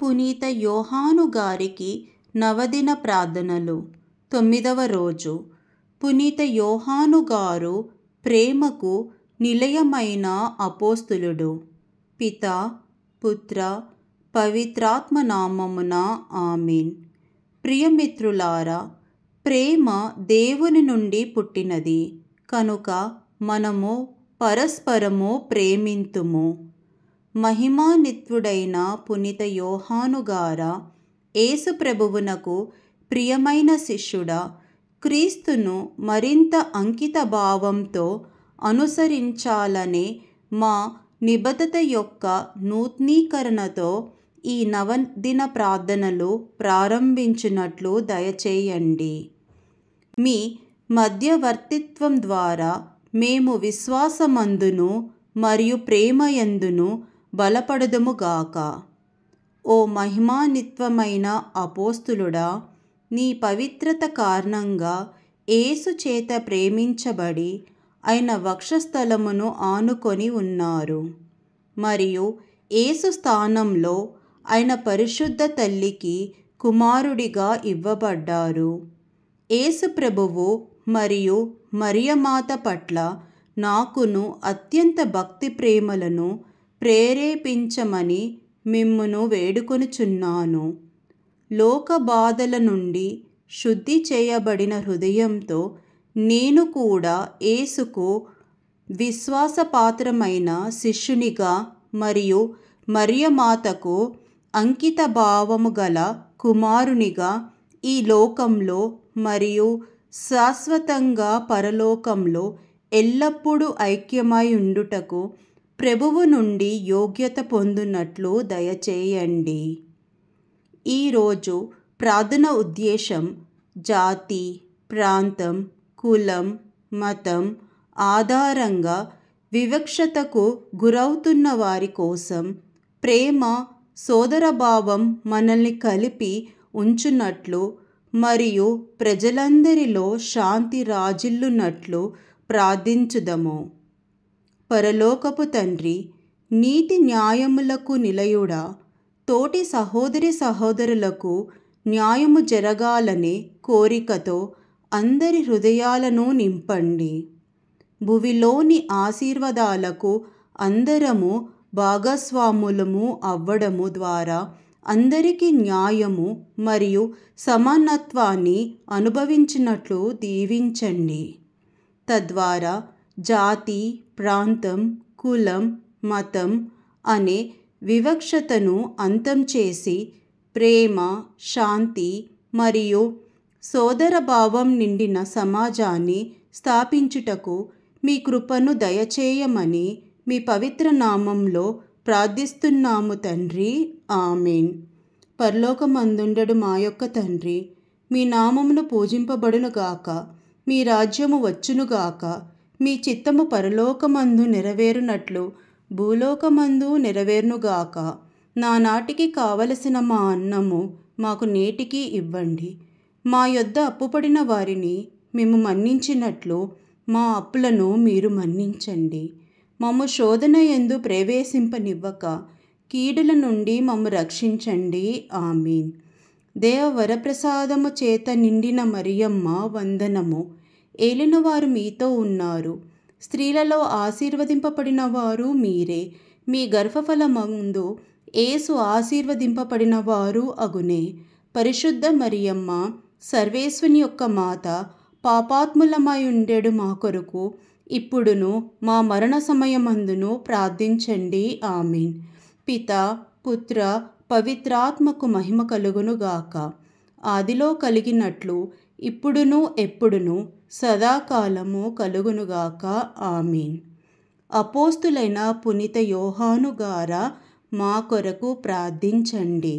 పునీత యోహాను గారికి నవదిన ప్రార్థనలు. 9వ రోజు. పునీత యోహాను గారు ప్రేమకు నిలయమైన అపోస్తులుడు. పితా, పుత్ర, పవిత్రాత్మ నామమున ఆమేన్. ప్రియమిత్రులారా, ప్రేమ దేవుని నుండి పుట్టినది కనుక మనము పరస్పరము ప్రేమింతుము. మహిమాన్వితుడైన పునీత యోహాను గారా, యేసు ప్రభువునకు ప్రియమైన శిష్యుడా, క్రీస్తును మరింత అంకిత భావంతో అనుసరించాలనే మా నిబద్ధత యొక్క నూతనీకరణతో ఈ నవదిన ప్రార్థనలు ప్రారంభించినట్లు దయచేయండి. మీ మధ్యవర్తిత్వం ద్వారా మేము విశ్వాసమందును మరియు ప్రేమయందును బలపడదుముగాక. ఓ మహిమాన్వితమైన అపోస్తులుడా, నీ పవిత్రత కారణంగా యేసు చేత ప్రేమించబడి ఆయన వక్షస్థలమును ఆనుకొని ఉన్నారు మరియు యేసు స్థానంలో ఆయన పరిశుద్ధ తల్లికి కుమారుడిగా ఇవ్వబడ్డారు. యేసు ప్రభువు మరియు మరియమాత పట్ల నాకును అత్యంత భక్తి ప్రేమలను ప్రేరేపించమని మిమ్మును వేడుకొనుచున్నాను. లోక బాధల నుండి శుద్ధి చేయబడిన హృదయంతో నేను కూడా యేసుకు విశ్వాసపాత్రమైన శిష్యునిగా మరియు మరియమాతకు అంకిత భావము గల కుమారునిగా ఈ లోకంలో మరియు శాశ్వతంగా పరలోకంలో ఎల్లప్పుడూ ఐక్యమై ఉండుటకు ప్రభువు నుండి యోగ్యత పొందునట్లు దయచేయండి. ఈరోజు ప్రార్థన ఉద్దేశం జాతి, ప్రాంతం, కులం, మతం ఆధారంగా వివక్షతకు గురవుతున్న వారి కోసం ప్రేమ, సోదరభావం మనల్ని కలిపి ఉంచునట్లు మరియు ప్రజలందరిలో శాంతి రాజిల్లునట్లు ప్రార్థించుదము. పరలోకపు తండ్రి, నీతి న్యాయములకు నిలయుడా, తోటి సహోదరి సహోదరులకు న్యాయము జరగాలనే కోరికతో అందరి హృదయాలను నింపండి. భువిలోని ఆశీర్వాదాలకు అందరము భాగస్వాములము అవ్వడము ద్వారా అందరికీ న్యాయము మరియు సమానత్వాన్ని అనుభవించినట్లు దీవించండి. తద్వారా జాతి, ప్రాంతం, కులం, మతం అనే వివక్షతను అంతం చేసి ప్రేమ, శాంతి మరియు సోదరభావం నిండిన సమాజాన్ని స్థాపించుటకు మీ కృపను దయచేయమని మీ పవిత్ర నామంలో ప్రార్థిస్తున్నాము తండ్రి. ఆమేన్. పరలోకమందుండెడు మా యొక్క తండ్రి, మీ నామమును పూజింపబడునుగాక, మీ రాజ్యము వచ్చునుగాక, మీ చిత్తము పరలోకమందు నెరవేరునట్లు భూలోకమందు నెరవేరునుగాక. నానాటికి కావలసిన మా అన్నము మాకు నేటికి ఇవ్వండి. మా యొద్ద అప్పుపడిన వారిని మేము మన్నించినట్లు మా అప్పులను మీరు మన్నించండి. మమ్ము శోధన యందు ప్రవేశింపనివ్వక కీడుల నుండి మమ్ము రక్షించండి. ఆమేన్. దేవ వరప్రసాదము చేత నిండిన మరియమ్మ వందనము. ఏలినవారు మీతో ఉన్నారు, స్త్రీలలో ఆశీర్వదింపబడిన వారు మీరే. మీ గర్భఫలమందు యేసు ఆశీర్వదింపబడిన వారు అగునే. పరిశుద్ధ మరియమ్మ, సర్వేశ్వని యొక్క మాత, పాపాత్ములమై ఉండెడు మా కొరకు ఇప్పుడును మా మరణ సమయమందును ప్రార్థించండి. ఆమేన్. పితా, పుత్ర, పవిత్రాత్మకు మహిమ కలుగునుగాక. ఆదిలో కలిగినట్లు ఇప్పుడును ఎప్పుడును సదాకాలము కలుగునుగాక. ఆమేన్. అపోస్తులైన పునీత యోహాను గారా, మా కొరకు ప్రార్థించండి.